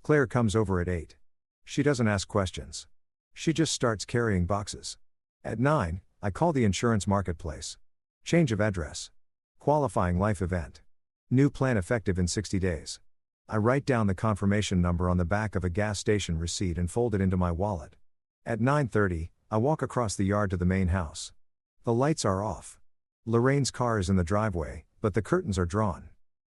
Claire comes over at 8. She doesn't ask questions. She just starts carrying boxes. At 9, I call the insurance marketplace. Change of address. Qualifying life event. New plan effective in 60 days. I write down the confirmation number on the back of a gas station receipt and fold it into my wallet. At 9:30, I walk across the yard to the main house. The lights are off. Lorraine's car is in the driveway, but the curtains are drawn.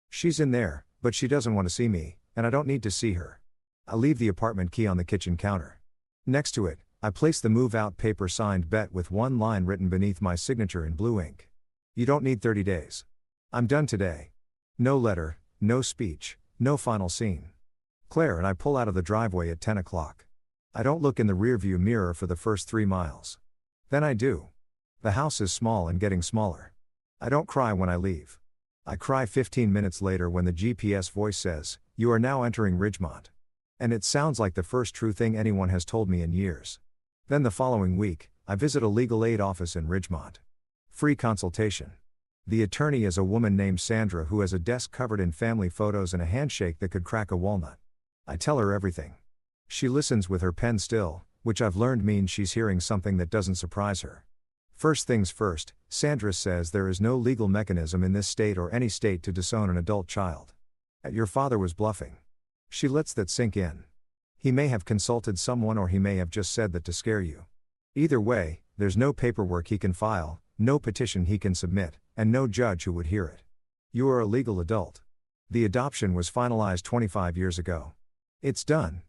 She's in there, but she doesn't want to see me, and I don't need to see her. I leave the apartment key on the kitchen counter. Next to it, I place the move-out paper signed Bet with one line written beneath my signature in blue ink. You don't need 30 days. I'm done today. No letter, no speech, no final scene. Claire and I pull out of the driveway at 10 o'clock. I don't look in the rearview mirror for the first 3 miles. Then I do. The house is small and getting smaller. I don't cry when I leave. I cry 15 minutes later when the GPS voice says, "You are now entering Ridgemont." And it sounds like the first true thing anyone has told me in years. Then the following week, I visit a legal aid office in Ridgemont. Free consultation. The attorney is a woman named Sandra who has a desk covered in family photos and a handshake that could crack a walnut. I tell her everything. She listens with her pen still, which I've learned means she's hearing something that doesn't surprise her. First things first, Sandra says there is no legal mechanism in this state or any state to disown an adult child. Your father was bluffing. She lets that sink in. He may have consulted someone or he may have just said that to scare you. Either way, there's no paperwork he can file, no petition he can submit, and no judge who would hear it. You are a legal adult. The adoption was finalized 25 years ago. It's done.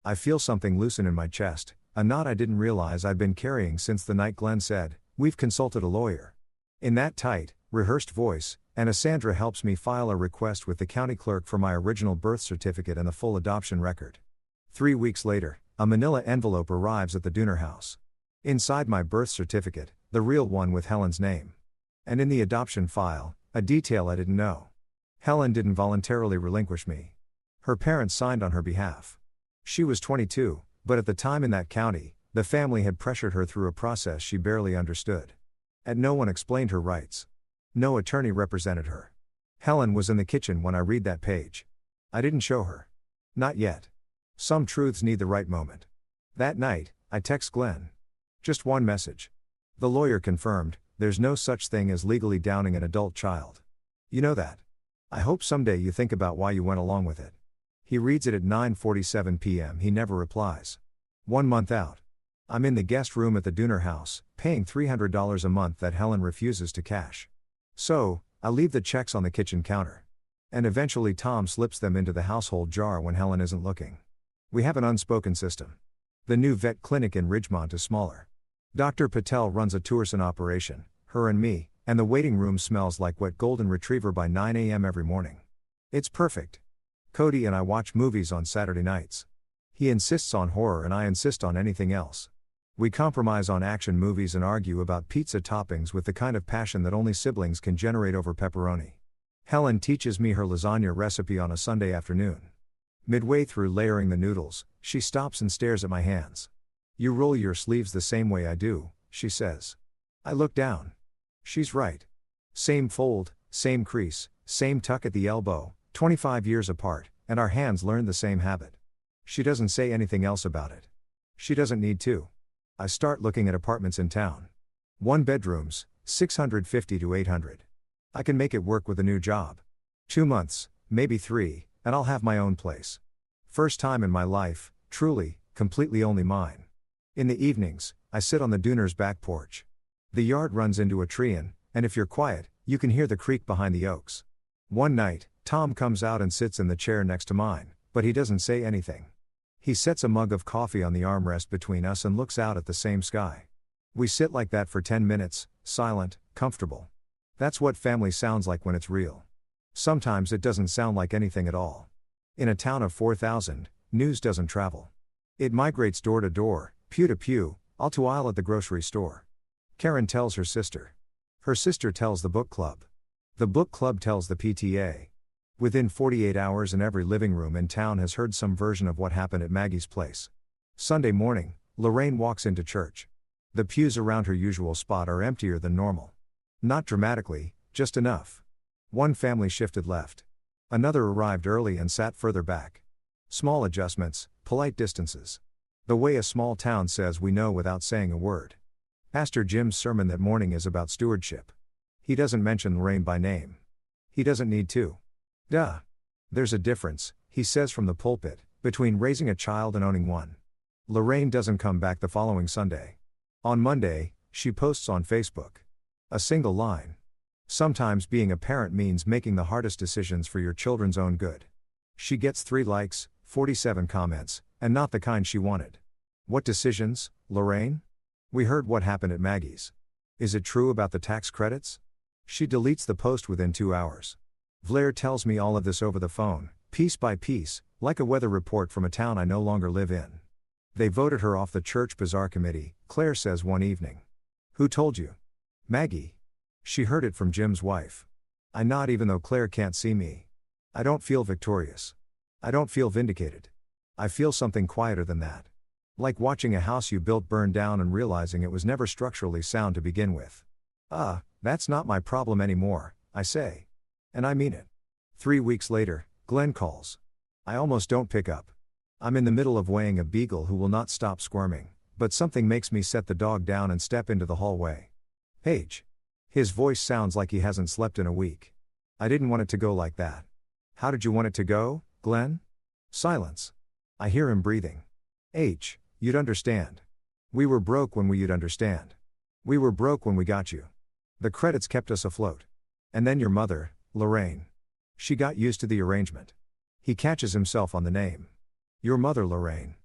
I feel something loosen in my chest, a knot I didn't realize I'd been carrying since the night Glenn said, "We've consulted a lawyer." In that tight, rehearsed voice, Anna Sandra helps me file a request with the county clerk for my original birth certificate and the full adoption record. 3 weeks later, a manila envelope arrives at the Dooner house. Inside my birth certificate, the real one with Helen's name. And in the adoption file, a detail I didn't know. Helen didn't voluntarily relinquish me. Her parents signed on her behalf. She was 22, but at the time in that county, the family had pressured her through a process she barely understood. And no one explained her rights. No attorney represented her. Helen was in the kitchen when I read that page. I didn't show her. Not yet. Some truths need the right moment. That night, I text Glenn. Just one message. The lawyer confirmed, there's no such thing as legally downing an adult child. You know that. I hope someday you think about why you went along with it. He reads it at 9:47 p.m. He never replies. 1 month out. I'm in the guest room at the Dooner house, paying $300 a month that Helen refuses to cash. So, I leave the checks on the kitchen counter. And eventually Tom slips them into the household jar when Helen isn't looking. We have an unspoken system. The new vet clinic in Ridgemont is smaller. Dr. Patel runs a Tourson operation, her and me, and the waiting room smells like wet golden retriever by 9 a.m. every morning. It's perfect. Cody and I watch movies on Saturday nights. He insists on horror and I insist on anything else. We compromise on action movies and argue about pizza toppings with the kind of passion that only siblings can generate over pepperoni. Helen teaches me her lasagna recipe on a Sunday afternoon. Midway through layering the noodles, she stops and stares at my hands. You roll your sleeves the same way I do, she says. I look down. She's right. Same fold, same crease, same tuck at the elbow, 25 years apart, and our hands learned the same habit. She doesn't say anything else about it. She doesn't need to. I start looking at apartments in town. 1 bedrooms, 650 to 800. I can make it work with a new job. 2 months, maybe 3, and I'll have my own place. First time in my life, truly, completely only mine. In the evenings, I sit on the Dooner's back porch. The yard runs into a tree and if you're quiet, you can hear the creak behind the oaks. One night, Tom comes out and sits in the chair next to mine, but he doesn't say anything. He sets a mug of coffee on the armrest between us and looks out at the same sky. We sit like that for 10 minutes, silent, comfortable. That's what family sounds like when it's real. Sometimes it doesn't sound like anything at all. In a town of 4,000, news doesn't travel. It migrates door to door, pew to pew, aisle to aisle at the grocery store. Karen tells her sister. Her sister tells the book club. The book club tells the PTA. Within 48 hours and every living room in town has heard some version of what happened at Maggie's place. Sunday morning, Lorraine walks into church. The pews around her usual spot are emptier than normal. Not dramatically, just enough. One family shifted left. Another arrived early and sat further back. Small adjustments, polite distances. The way a small town says we know without saying a word. Pastor Jim's sermon that morning is about stewardship. He doesn't mention Lorraine by name. He doesn't need to. Duh. There's a difference, he says from the pulpit, between raising a child and owning one. Lorraine doesn't come back the following Sunday. On Monday, she posts on Facebook. A single line. Sometimes being a parent means making the hardest decisions for your children's own good. She gets 3 likes, 47 comments, and not the kind she wanted. What decisions, Lorraine? We heard what happened at Maggie's. Is it true about the tax credits? She deletes the post within 2 hours. Blair tells me all of this over the phone, piece by piece, like a weather report from a town I no longer live in. They voted her off the church bazaar committee, Claire says one evening. Who told you? Maggie. She heard it from Jim's wife. I nod even though Claire can't see me. I don't feel victorious. I don't feel vindicated. I feel something quieter than that. Like watching a house you built burn down and realizing it was never structurally sound to begin with. That's not my problem anymore, I say. And I mean it. 3 weeks later, Glenn calls. I almost don't pick up. I'm in the middle of weighing a beagle who will not stop squirming, but something makes me set the dog down and step into the hallway. Paige. His voice sounds like he hasn't slept in a week. I didn't want it to go like that. How did you want it to go, Glenn? Silence. I hear him breathing. You'd understand. We were broke when you'd understand. We were broke when we got you. The credits kept us afloat. And then your mother, Lorraine. She got used to the arrangement. He catches himself on the name. Your mother, Lorraine.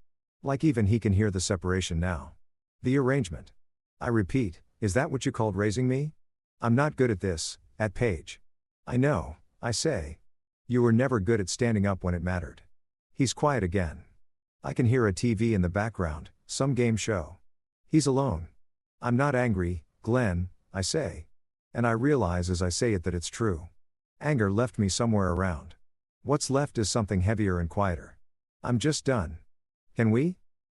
Like even he can hear the separation now. The arrangement. I repeat, is that what you called raising me? I'm not good at this, at Paige. I know, I say. You were never good at standing up when it mattered. He's quiet again. I can hear a TV in the background, some game show. He's alone. I'm not angry, Glenn, I say. And I realize as I say it that it's true. Anger left me somewhere around. What's left is something heavier and quieter. I'm just done. Can we?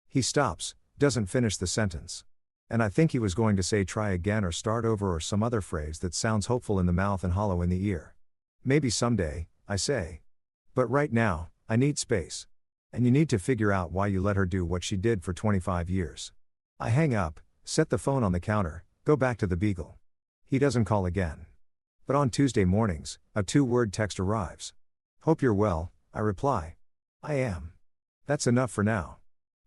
He stops, doesn't finish the sentence. And I think he was going to say try again or start over or some other phrase that sounds hopeful in the mouth and hollow in the ear. Maybe someday, I say. But right now, I need space. And you need to figure out why you let her do what she did for 25 years. I hang up, set the phone on the counter, go back to the Beagle. He doesn't call again. But on Tuesday mornings, a 2-word text arrives. Hope you're well, I reply. I am. That's enough for now.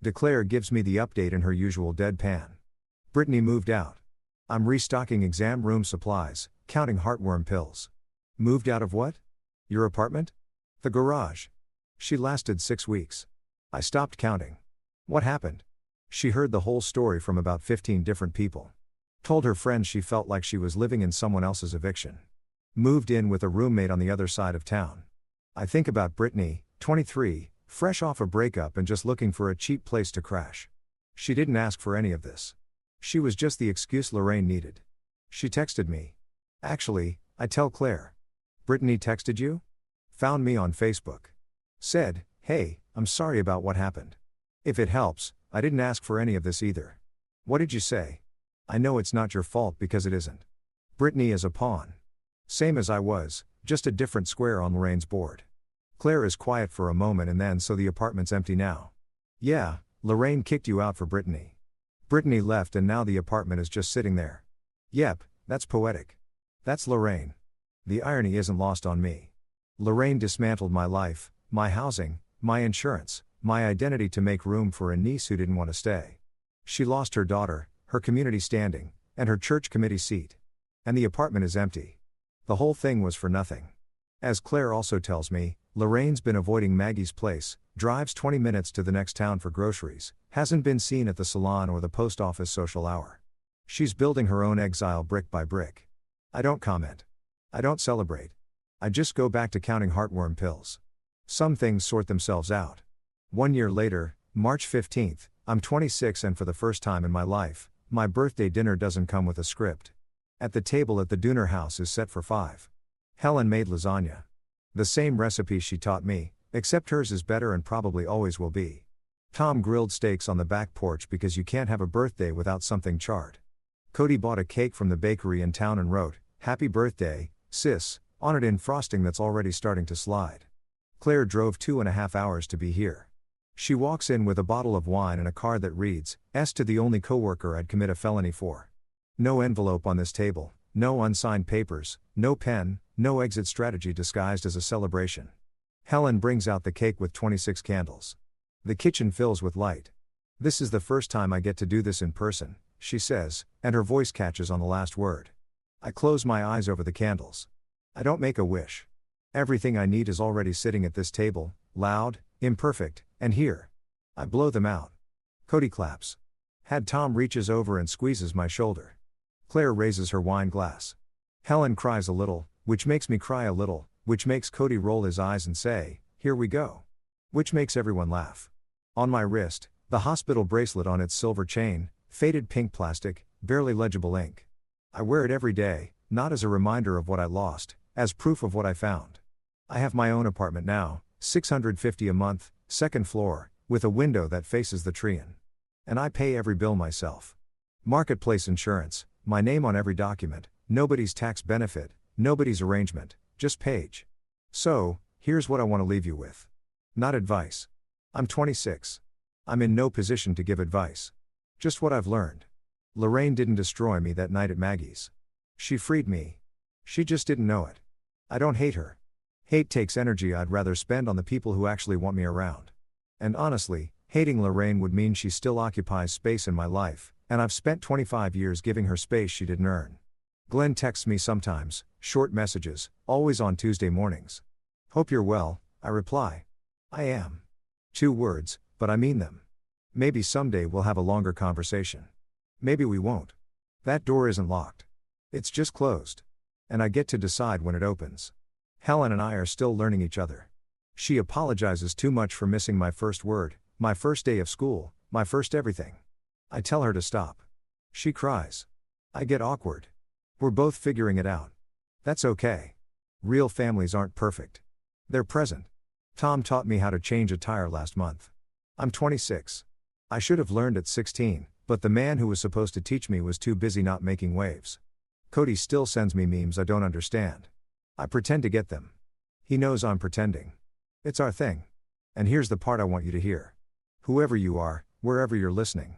Declare gives me the update in her usual deadpan. Brittany moved out. I'm restocking exam room supplies, counting heartworm pills. Moved out of what? Your apartment? The garage. She lasted 6 weeks. I stopped counting. What happened? She heard the whole story from about 15 different people. Told her friends she felt like she was living in someone else's eviction. Moved in with a roommate on the other side of town. I think about Brittany, 23, fresh off a breakup and just looking for a cheap place to crash. She didn't ask for any of this. She was just the excuse Lorraine needed. She texted me. Actually, I tell Claire. Brittany texted you? Found me on Facebook. Said, hey, I'm sorry about what happened. If it helps, I didn't ask for any of this either. What did you say? I know it's not your fault because it isn't. Brittany is a pawn. Same as I was, just a different square on Lorraine's board. Claire is quiet for a moment and then so the apartment's empty now. Yeah, Lorraine kicked you out for Brittany. Brittany left and now the apartment is just sitting there. Yep, that's poetic. That's Lorraine. The irony isn't lost on me. Lorraine dismantled my life, my housing, my insurance, my identity to make room for a niece who didn't want to stay. She lost her daughter, her community standing, and her church committee seat. And the apartment is empty. The whole thing was for nothing. As Claire also tells me, Lorraine's been avoiding Maggie's place, drives 20 minutes to the next town for groceries, hasn't been seen at the salon or the post office social hour. She's building her own exile brick by brick. I don't comment. I don't celebrate. I just go back to counting heartworm pills. Some things sort themselves out. 1 year later, March 15th, I'm 26 and for the first time in my life, my birthday dinner doesn't come with a script. At the table at the Dooner house is set for 5. Helen made lasagna. The same recipe she taught me, except hers is better and probably always will be. Tom grilled steaks on the back porch because you can't have a birthday without something charred. Cody bought a cake from the bakery in town and wrote, "Happy birthday, sis," on it in frosting that's already starting to slide. Claire drove 2.5 hours to be here. She walks in with a bottle of wine and a card that reads, "S to the only coworker I'd commit a felony for." No envelope on this table, no unsigned papers, no pen, no exit strategy disguised as a celebration. Helen brings out the cake with 26 candles. The kitchen fills with light. "This is the first time I get to do this in person," she says, and her voice catches on the last word. I close my eyes over the candles. I don't make a wish. Everything I need is already sitting at this table, loud, imperfect, and here. I blow them out. Cody claps. Tom reaches over and squeezes my shoulder. Claire raises her wine glass. Helen cries a little, which makes me cry a little, which makes Cody roll his eyes and say, "Here we go." Which makes everyone laugh. On my wrist, the hospital bracelet on its silver chain, faded pink plastic, barely legible ink. I wear it every day, not as a reminder of what I lost, as proof of what I found. I have my own apartment now, $650 a month, second floor, with a window that faces the Trian. And I pay every bill myself. Marketplace insurance, my name on every document, nobody's tax benefit, nobody's arrangement, just Paige. So, here's what I want to leave you with. Not advice. I'm 26. I'm in no position to give advice. Just what I've learned. Lorraine didn't destroy me that night at Maggie's. She freed me. She just didn't know it. I don't hate her. Hate takes energy I'd rather spend on the people who actually want me around. And honestly, hating Lorraine would mean she still occupies space in my life, and I've spent 25 years giving her space she didn't earn. Glenn texts me sometimes, short messages, always on Tuesday mornings. "Hope you're well," I reply. I am. 2 words, but I mean them. Maybe someday we'll have a longer conversation. Maybe we won't. That door isn't locked. It's just closed. And I get to decide when it opens. Helen and I are still learning each other. She apologizes too much for missing my first word, my first day of school, my first everything. I tell her to stop. She cries. I get awkward. We're both figuring it out. That's okay. Real families aren't perfect. They're present. Tom taught me how to change a tire last month. I'm 26. I should have learned at 16, but the man who was supposed to teach me was too busy not making waves. Cody still sends me memes I don't understand. I pretend to get them. He knows I'm pretending. It's our thing. And here's the part I want you to hear. Whoever you are, wherever you're listening.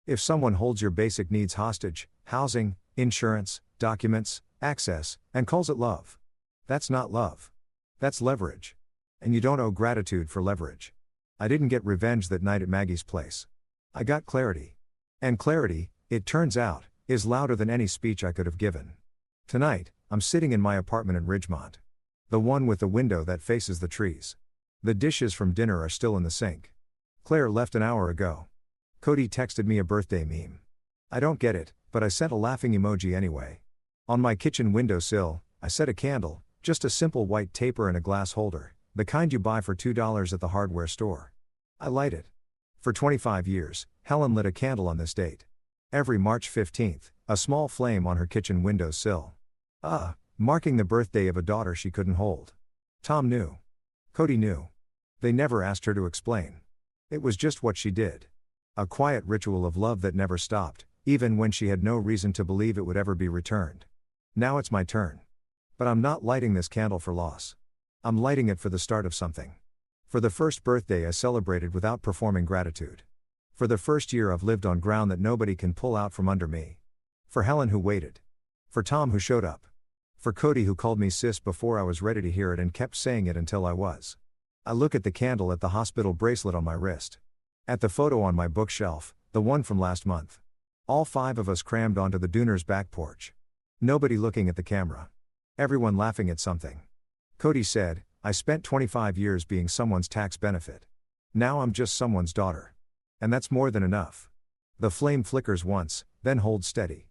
If someone holds your basic needs hostage, housing, insurance, documents, access, and calls it love, that's not love. That's leverage. And you don't owe gratitude for leverage. I didn't get revenge that night at Maggie's place. I got clarity. And clarity, it turns out, is louder than any speech I could have given. Tonight, I'm sitting in my apartment in Ridgemont. The one with the window that faces the trees. The dishes from dinner are still in the sink. Claire left an hour ago. Cody texted me a birthday meme. I don't get it, but I sent a laughing emoji anyway. On my kitchen windowsill, I set a candle, just a simple white taper and a glass holder, the kind you buy for $2 at the hardware store. I light it. For 25 years, Helen lit a candle on this date. Every March 15th, a small flame on her kitchen windowsill. Marking the birthday of a daughter she couldn't hold. Tom knew. Cody knew. They never asked her to explain. It was just what she did. A quiet ritual of love that never stopped, even when she had no reason to believe it would ever be returned. Now it's my turn. But I'm not lighting this candle for loss. I'm lighting it for the start of something. For the first birthday I celebrated without performing gratitude. For the first year I've lived on ground that nobody can pull out from under me. For Helen who waited. For Tom who showed up. For Cody who called me sis before I was ready to hear it and kept saying it until I was. I look at the candle, at the hospital bracelet on my wrist. At the photo on my bookshelf, the one from last month. All 5 of us crammed onto the Dooner's back porch. Nobody looking at the camera. Everyone laughing at something. Cody said, I spent 25 years being someone's tax benefit. Now I'm just someone's daughter. And that's more than enough. The flame flickers once, then holds steady.